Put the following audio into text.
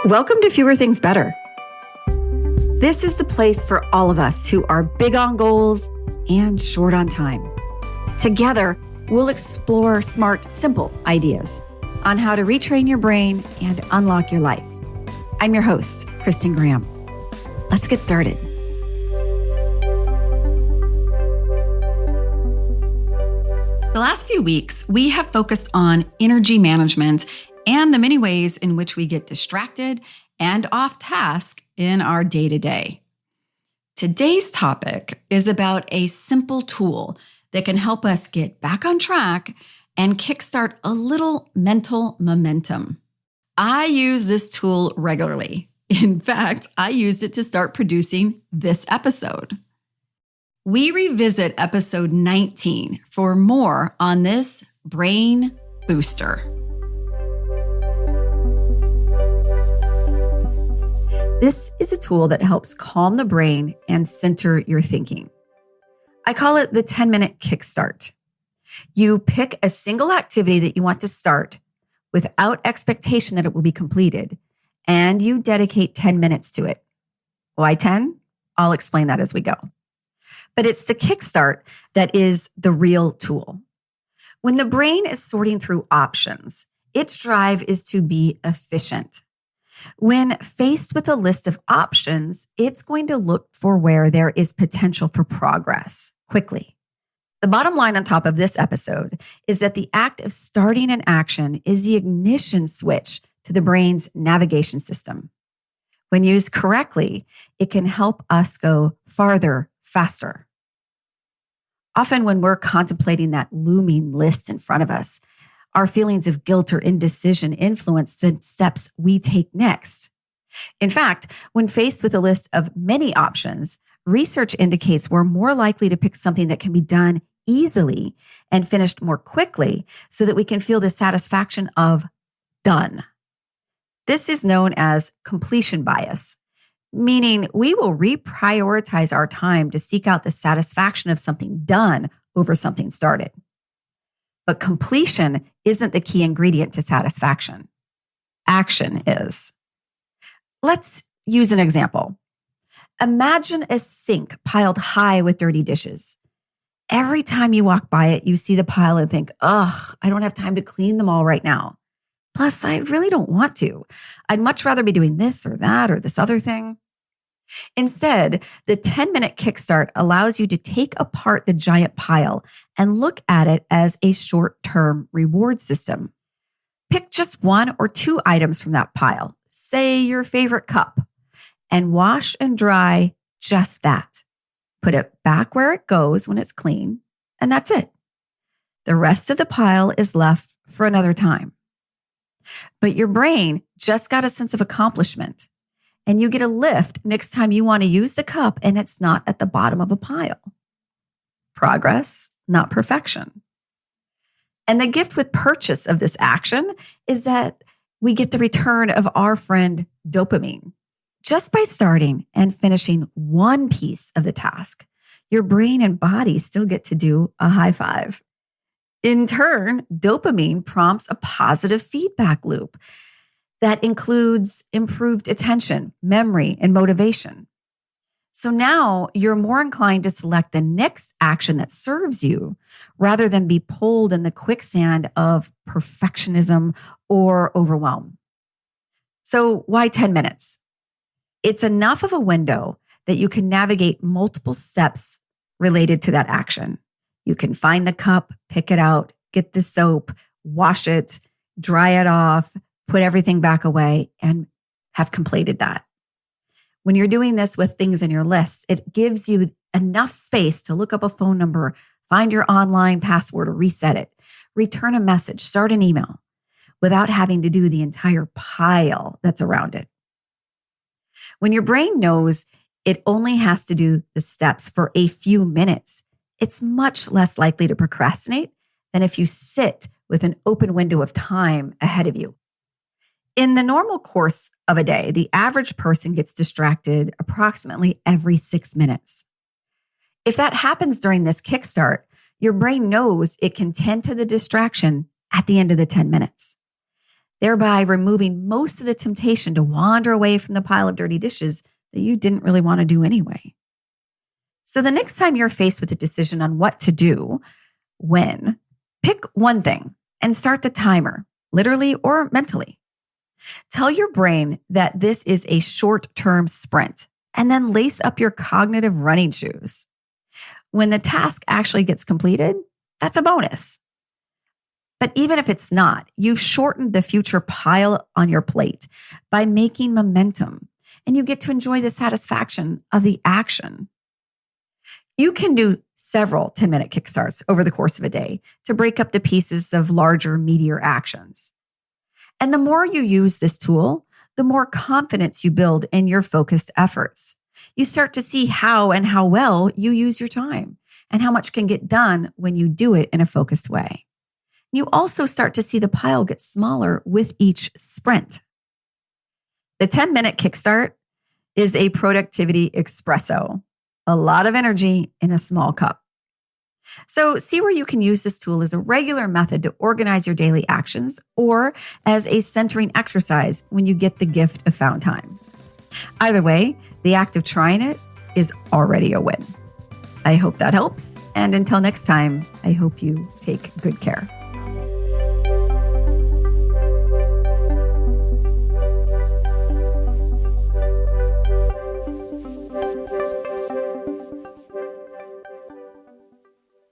Welcome to Fewer Things Better. This is the place for all of us who are big on goals and short on time. Together, we'll explore smart, simple ideas on how to retrain your brain and unlock your life. I'm your host, Kristin Graham. Let's get started. The last few weeks, we have focused on energy management and the many ways in which we get distracted and off task in our day-to-day. Today's topic is about a simple tool that can help us get back on track and kickstart a little mental momentum. I use this tool regularly. In fact, I used it to start producing this episode. We revisit episode 19 for more on this brain booster. This is a tool that helps calm the brain and center your thinking. I call it the 10-minute kickstart. You pick a single activity that you want to start without expectation that it will be completed, and you dedicate 10 minutes to it. Why 10? I'll explain that as we go. But it's the kickstart that is the real tool. When the brain is sorting through options, its drive is to be efficient. When faced with a list of options, it's going to look for where there is potential for progress quickly. The bottom line on top of this episode is that the act of starting an action is the ignition switch to the brain's navigation system. When used correctly, it can help us go farther, faster. Often when we're contemplating that looming list in front of us, our feelings of guilt or indecision influence the steps we take next. In fact, when faced with a list of many options, research indicates we're more likely to pick something that can be done easily and finished more quickly so that we can feel the satisfaction of done. This is known as completion bias, meaning we will reprioritize our time to seek out the satisfaction of something done over something started. But completion isn't the key ingredient to satisfaction. Action is. Let's use an example. Imagine a sink piled high with dirty dishes. Every time you walk by it, you see the pile and think, I don't have time to clean them all right now. Plus, I really don't want to. I'd much rather be doing this or that or this other thing. Instead, the 10-minute kickstart allows you to take apart the giant pile and look at it as a short-term reward system. Pick just one or two items from that pile, say your favorite cup, and wash and dry just that. Put it back where it goes when it's clean, and that's it. The rest of the pile is left for another time. But your brain just got a sense of accomplishment. And you get a lift next time you want to use the cup and it's not at the bottom of a pile. Progress, not perfection. And the gift with purchase of this action is that we get the return of our friend dopamine. Just by starting and finishing one piece of the task, your brain and body still get to do a high five. In turn, dopamine prompts a positive feedback loop that includes improved attention, memory, and motivation. So now you're more inclined to select the next action that serves you rather than be pulled in the quicksand of perfectionism or overwhelm. So why 10 minutes? It's enough of a window that you can navigate multiple steps related to that action. You can find the cup, pick it out, get the soap, wash it, dry it off, put everything back away, and have completed that. When you're doing this with things in your list, it gives you enough space to look up a phone number, find your online password or reset it, return a message, start an email without having to do the entire pile that's around it. When your brain knows it only has to do the steps for a few minutes, it's much less likely to procrastinate than if you sit with an open window of time ahead of you. In the normal course of a day, the average person gets distracted approximately every 6 minutes. If that happens during this kickstart, your brain knows it can tend to the distraction at the end of the 10 minutes. thereby removing most of the temptation to wander away from the pile of dirty dishes that you didn't really want to do anyway. So the next time you're faced with a decision on what to do, when, pick one thing and start the timer, literally or mentally. Tell your brain that this is a short-term sprint, and then lace up your cognitive running shoes. When the task actually gets completed, that's a bonus. But even if it's not, you've shortened the future pile on your plate by making momentum, and you get to enjoy the satisfaction of the action. You can do several 10-minute kickstarts over the course of a day to break up the pieces of larger, meatier actions. And the more you use this tool, the more confidence you build in your focused efforts. You start to see how well you use your time and how much can get done when you do it in a focused way. You also start to see the pile get smaller with each sprint. The 10-minute kickstart is a productivity espresso, a lot of energy in a small cup. So see where you can use this tool as a regular method to organize your daily actions or as a centering exercise when you get the gift of found time. Either way, the act of trying it is already a win. I hope that helps. And until next time, I hope you take good care.